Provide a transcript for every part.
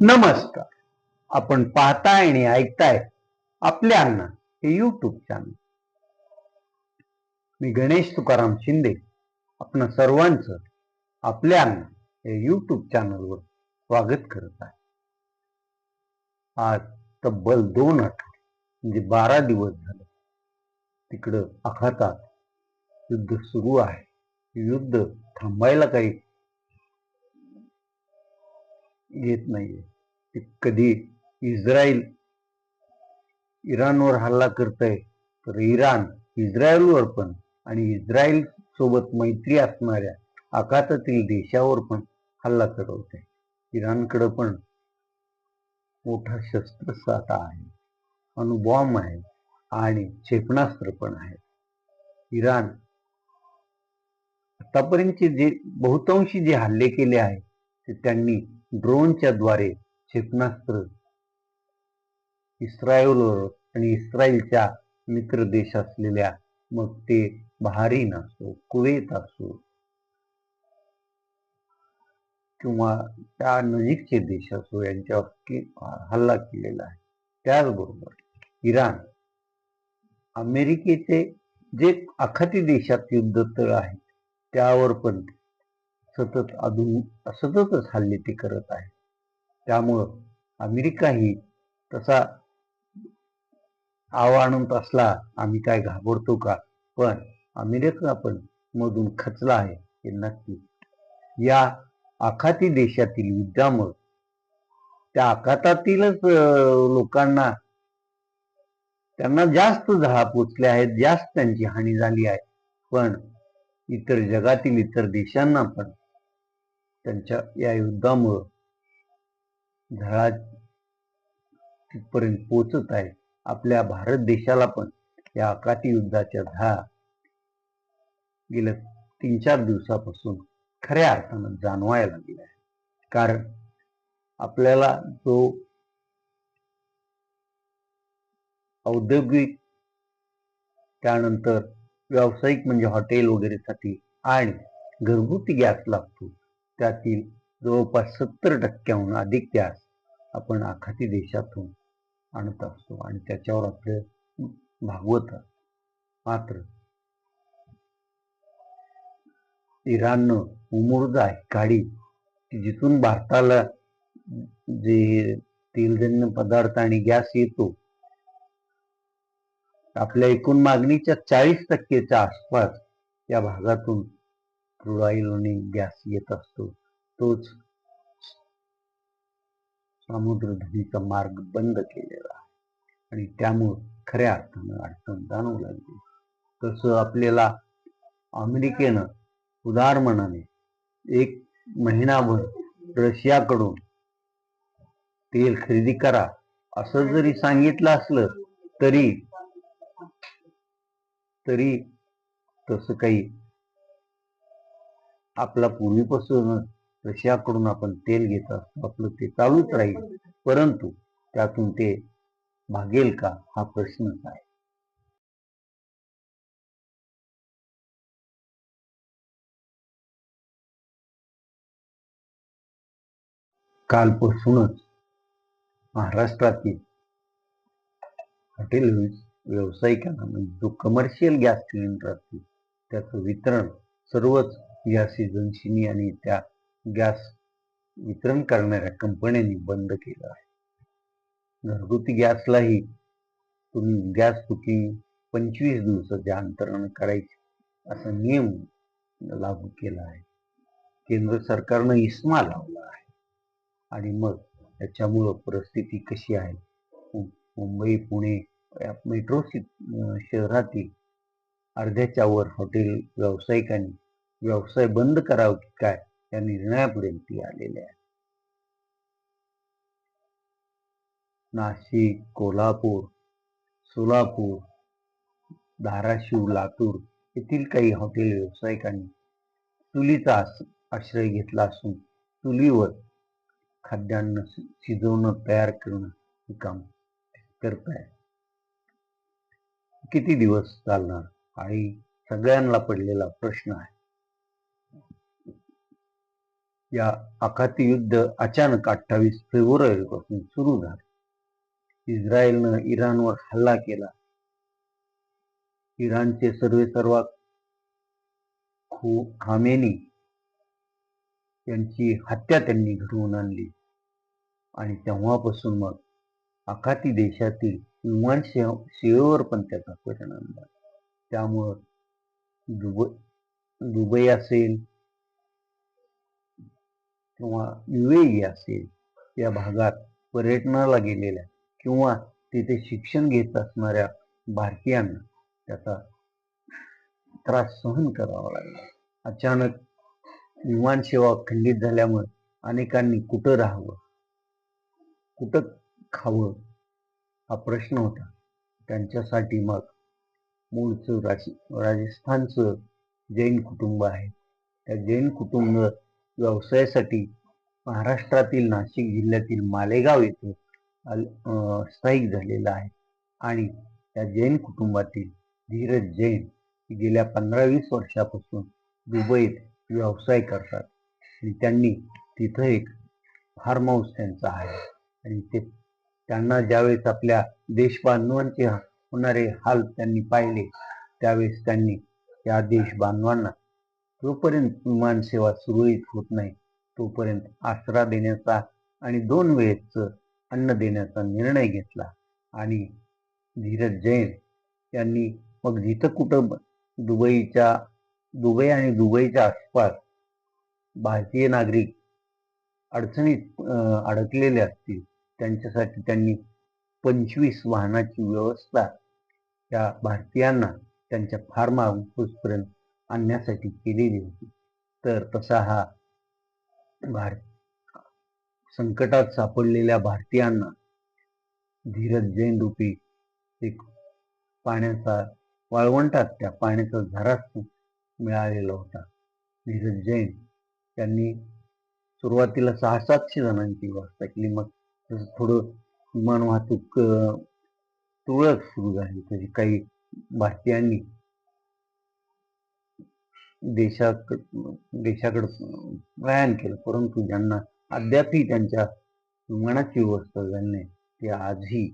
नमस्कार. आपण पाहताय आणि ऐकताय आपले अण्णा हे युट्यूब चॅनल. मी गणेश तुकाराम शिंदे आपण सर्वांचं आपले अण्णा हे युट्यूब चॅनलवर स्वागत करत आहे. आज तब्बल 2 आठवडे म्हणजे 12 दिवस झाले तिकडं आखातात युद्ध सुरू आहे. युद्ध थांबायला काही येत नाहीये. कधी इस्रायल इराणवर हल्ला करतय तर इराण इस्रायलवर पण आणि इस्रायल सोबत मैत्री असणाऱ्या आखातातील देशावर पण हल्ला करवते. इराणकडे पण मोठा शस्त्रसाठा आहे, अणुबॉम्ब आहे आणि क्षेपणास्त्र पण आहे. इराण आतापर्यंतचे जे बहुतांशी जे हल्ले केले आहेत ते त्यांनी ड्रोनच्या द्वारे क्षेपणास्त्र इस्रायलवर आणि इस्रायलच्या मित्र देश असलेल्या मग ते बहारीन असो, कुवेत असो किंवा त्या नजीकचे देश असो यांच्यावर हल्ला केलेला आहे. त्याचबरोबर इराण अमेरिकेचे जे आखाती देशात युद्धतळ आहेत त्यावर पण सततच हल्ले ते करत आहे. त्यामुळं अमेरिका ही तसा आणत असला आम्ही काय घाबरतो का, पण अमेरिका पण मधून खचला आहे हे नक्की. या आखाती देशातील युद्धामुळे त्या आखातातीलच लोकांना त्यांना जास्त झळा पोचल्या आहेत, जास्त त्यांची हानी झाली आहे. पण इतर जगातील इतर देशांना पण त्यांच्या या युद्धामुळं झळा तिथपर्यंत पोचत आहे. आपल्या भारत देशाला पण या आखाती युद्धाच्या झळा गेल्या 3-4 दिवसापासून खऱ्या अर्थानं जाणवायला लागल्या आहे. कारण आपल्याला जो औद्योगिक त्यानंतर व्यावसायिक म्हणजे हॉटेल वगैरेसाठी आणि घरगुती गॅस लागतो त्यातील जवळपास 70% अधिक गॅस आपण आखाती देशातून आणत असतो आणि त्याच्यावर आपले भागवत असतो. मात्र इराणनं उमुरदा काढी की जिथून भारताला जे तेलजन्य पदार्थ आणि गॅस येतो आपल्या एकूण मागणीच्या 40%च्या आसपास या भागातून क्रूड ऑइल आणि गॅस येत असतो. तोच समुद्रधुनीचा मार्ग बंद केलेला आहे आणि त्यामुळे खऱ्या अर्थानं अडचण जाणवू लागली. तसं आपल्याला अमेरिकेनं उदार मनाने 1 महिनाभर रशियाकडून तेल खरेदी करा असं जरी सांगितलं असलं तरी तसं काही आपला पूर्वीपासून रशियाकडून आपण तेल घेत असतो, आपलं ते चालूच राहील. परंतु त्यातून ते भागेल का हा प्रश्नच आहे. कालपासूनच महाराष्ट्रातील हॉटेल व्यावसायिकांना म्हणजे जो कमर्शियल गॅस सिलेंडर असतील त्याचं वितरण सर्वच गॅस एजन्सीनी आणि त्या गॅस वितरण करणाऱ्या कंपन्यांनी बंद केलं आहे. घरगुती गॅसलाही तुम्ही गॅस बुकिंग 25 दिवसाच्या अंतराने करायचे असा नियम लागू केला आहे. केंद्र सरकारनं इस्मा लावला आहे आणि मग त्याच्यामुळं परिस्थिती कशी आहे. मुंबई पुणे मेट्रो शहरातील अर्ध्याच्या वर हॉटेल व्यावसायिकांनी व्यवसाय बंद करावा की काय या निर्णयापर्यंत आलेले आहे. नाशिक, कोल्हापूर, सोलापूर, धाराशिव, लातूर येथील काही हॉटेल व्यावसायिकांनी चुलीचा आश्रय घेतला असून चुलीवर खाद्यान्न शिजवणं तयार करणं हे काम करताय. किती दिवस चालणार आणि सगळ्यांना पडलेला प्रश्न आहे. या आखाती युद्ध अचानक 28 फेब्रुवारीपासून सुरू झाले. इस्रायलनं इराणवर हल्ला केला. इराणचे सर्वेसर्वा खामेनी यांची हत्या त्यांनी घडवून आणली आणि तेव्हापासून मग आखाती देशातील विमान सेवेवर पण त्याचा परिणाम झाला. त्यामुळं दुबई असेल किंवा UAE असेल, या भागात पर्यटनाला गेलेल्या किंवा तिथे शिक्षण घेत असणाऱ्या भारतीयांना त्याचा त्रास सहन करावा लागला. अचानक विमानसेवा खंडित झाल्यामुळे अनेकांनी कुठं राहावं, कुठं खावं हा प्रश्न होता. त्यांच्यासाठी मग मूळचं राजस्थानचं जैन कुटुंब आहे. त्या जैन कुटुंब व्यवसायासाठी महाराष्ट्रातील नाशिक जिल्ह्यातील मालेगाव येथे स्थायिक झालेला आहे आणि त्या जैन कुटुंबातील धीरज जैन गेल्या 15-20 वर्षापासून दुबईत व्यवसाय करतात आणि त्यांनी तिथं एक फार्म हाऊस त्यांचा आहे आणि त्यांना ज्यावेळेस आपल्या देशबांधवांचे होणारे हाल त्यांनी पाहिले, त्यावेळेस त्यांनी या देशबांधवांना जोपर्यंत विमानसेवा सुरळीत होत नाही तोपर्यंत आसरा देण्याचा आणि 2 वेळेचं अन्न देण्याचा निर्णय घेतला. आणि धीरज जैन यांनी मग जिथं कुठं दुबई आणि दुबईच्या आसपास भारतीय नागरिक अडचणीत अडकलेले असतील त्यांच्यासाठी त्यांनी 25 वाहनाची व्यवस्था त्या भारतीयांना त्यांच्या फार्म हाऊसपर्यंत आणण्यासाठी केलेली होती. तर तसा हा संकटात सापडलेल्या भारतीयांना धीरज जैन रूपी एक पाण्याचा वाळवंटात त्या पाण्याचा झरा मिळालेला होता. धीरज जैन यांनी सुरुवातीला 600-700 जणांची व्यवस्था केली. मग थोडं विमान वाहतूक तुरळक सुरू झाली तरी काही भारतीयांनी देशाकडे प्रयाण केलं, परंतु ज्यांना अद्यापही त्यांच्या विमानाची व्यवस्था झाली नाही ते आजही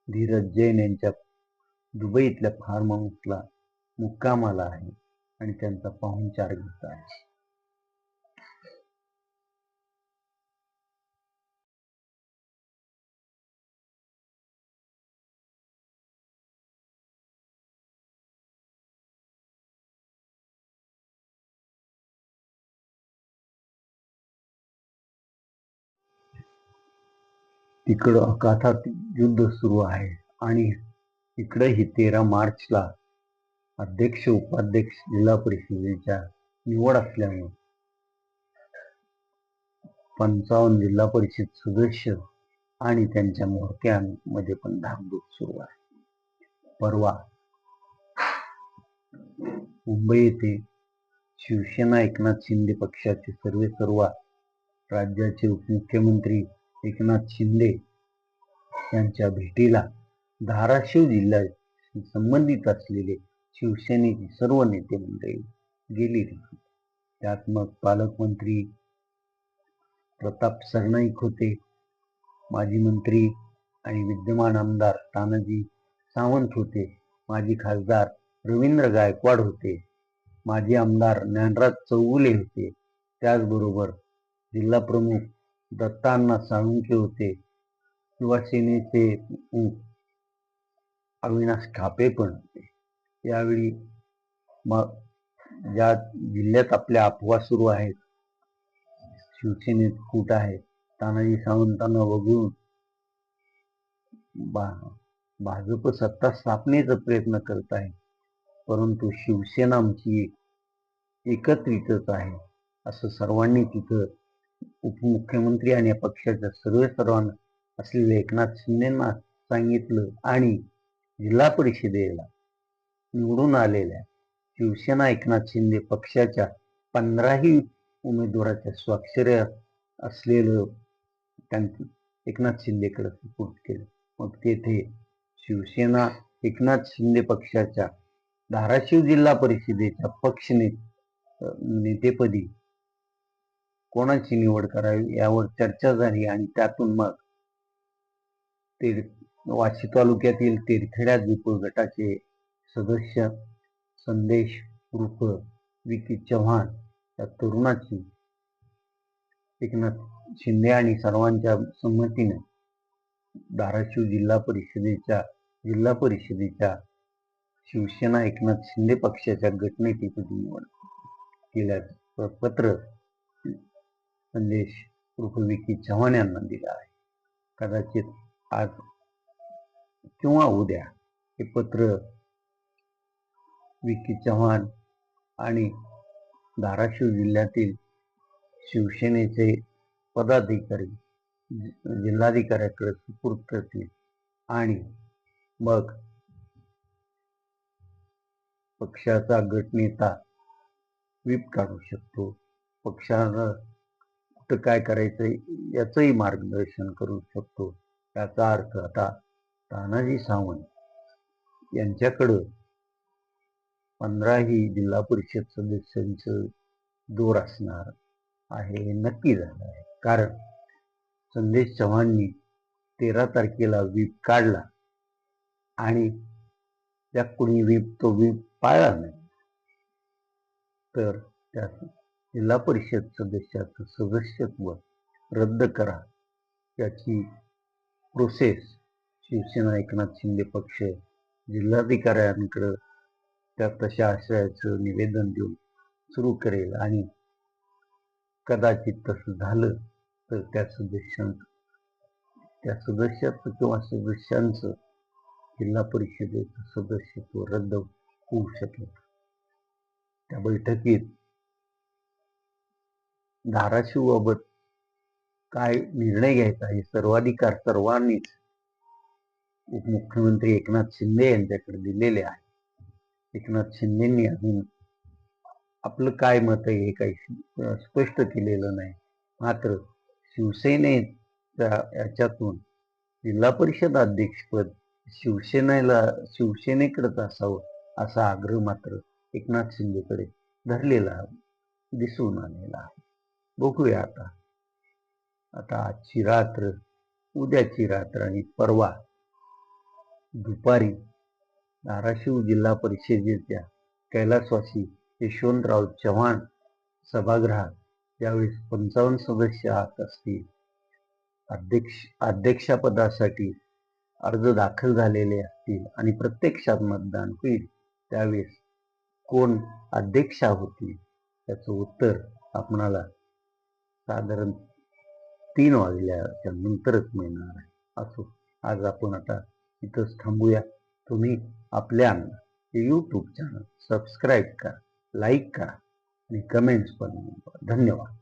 धीरज जैन यांच्या दुबईतल्या फार्म हाऊसला मुक्कामाला आहे आणि त्यांचा पाहुणचार घेत आहे. तिकडं अखातात युद्ध सुरू आहे आणि इकडे ही 13 मार्चला अध्यक्ष उपाध्यक्ष जिल्हा परिषदेच्या निवड असल्यामुळे 55 जिल्हा परिषद सदस्य आणि त्यांच्या म्होरक्यांमध्ये पण धाकधूक सुरू आहे. परवा मुंबई येथे शिवसेना एकनाथ शिंदे पक्षाचे सर्वेसर्वा राज्याचे उपमुख्यमंत्री एकनाथ शिंदे यांच्या भेटीला धाराशिव जिल्ह्याशी संबंधित असलेले शिवसेनेचे सर्व नेते मंडळी गेली. त्यात मग पालकमंत्री प्रताप सरनाईक होते, माजी मंत्री आणि विद्यमान आमदार तानाजी सावंत होते, माजी खासदार रवींद्र गायकवाड होते, माजी आमदार ज्ञानराज चौगुले होते, त्याचबरोबर जिल्हा प्रमुख दत्ताअण्णा साळुंखे होते, युवासेनेचे अविनाश खापे पण होते. यावेळी मग ज्या जिल्ह्यात आपल्या अफवा सुरू आहेत, शिवसेनेत फूट आहे, तानाजी सावंतांना वगळून भाजप सत्ता स्थापनेचा प्रयत्न करत आहे, परंतु शिवसेना आमची एकत्रितच आहे असं सर्वांनी तिथं उपमुख्यमंत्री आणि पक्षाच्या सर्वांना असलेले एकनाथ शिंदेंना सांगितलं. आणि जिल्हा परिषदेला निवडून आलेल्या शिवसेना एकनाथ शिंदे पक्षाच्या 15ही उमेदवाराच्या स्वाक्षऱ्या असलेलं त्यांचं एकनाथ शिंदेकडे सुपूर्द केलं. मग तेथे शिवसेना एकनाथ शिंदे पक्षाच्या धाराशिव जिल्हा परिषदेच्या पक्ष नेतेपदी कोणाची निवड करावी यावर चर्चा झाली आणि त्यातून मग वाशी तालुक्यातील तेरखेड्यात विपुल गटाचे सदस्य संदेश उर्फ विकी चव्हाण या तरुणाची एकनाथ शिंदे आणि सर्वांच्या संमतीने धाराशिव जिल्हा परिषदेच्या शिवसेना एकनाथ शिंदे पक्षाच्या गटनेतेपदी निवड केल्याचं पत्र संदेश उर्फ विकी चव्हाण यांना दिलं आहे. कदाचित आज किंवा उद्या हे पत्र विकी चव्हाण आणि धाराशिव जिल्ह्यातील शिवसेनेचे पदाधिकारी जिल्हाधिकाऱ्याकडे सुपूर्द करतील आणि मग पक्षाचा गटनेता व्हीप काढू शकतो. पक्षानं कुठं काय करायचं याचंही मार्गदर्शन करू शकतो. याचा अर्थ आता तानाजी सावंत यांच्याकडं 15 जिल्हा परिषद सदस्यांचं जोर असणार आहे हे नक्की झालं आहे. कारण संदेश चव्हाणनी 13 तारखेला व्हीप काढला आणि त्या कुणी तो व्हीप पाळला नाही, तर त्या जिल्हा परिषद सदस्याचं सदस्यत्व रद्द करा याची प्रोसेस शिवसेना एकनाथ शिंदे पक्ष जिल्हाधिकाऱ्यांकडे त्या तशा आशयाचं निवेदन देऊन सुरू करेल आणि कदाचित तसं झालं तर त्या सदस्याचं किंवा सदस्यांचं जिल्हा परिषदेचं सदस्यत्व रद्द होऊ शकेल. त्या बैठकीत धाराशिवबाबत काय निर्णय घ्यायचा हे सर्वाधिकार सर्वांनीच उपमुख्यमंत्री एकनाथ शिंदे यांच्याकडे दिलेले आहे. एकनाथ शिंदेंनी अजून आपलं काय मत आहे हे काही स्पष्ट केलेलं नाही. मात्र याच्यातून जिल्हा परिषद अध्यक्षपद शिवसेनेकडेच असावं असा आग्रह मात्र एकनाथ शिंदेकडे धरलेला दिसून आलेला आहे. बघूया आता आजची रात्र, उद्याची रात्र आणि परवा दुपारी धाराशिव जिल्हा परिषदेच्या कैलासवासी यशवंतराव चव्हाण सभागृहात यावेळी 55 सदस्य आत असतील. अध्यक्षपदासाठी अर्ज दाखल झालेले असतील आणि प्रत्यक्षात मतदान होईल. त्यावेळेस कोण अध्यक्षा होतील त्याचं उत्तर आपणाला साधारण 3 वाजल्याच्या नंतरच मिळणार आहे. असो, आज आपण आता इथंच थांबूया. तुम्ही आपल्या YouTube चॅनल सबस्क्राईब करा, लाईक करा आणि कमेंट्स पण. धन्यवाद.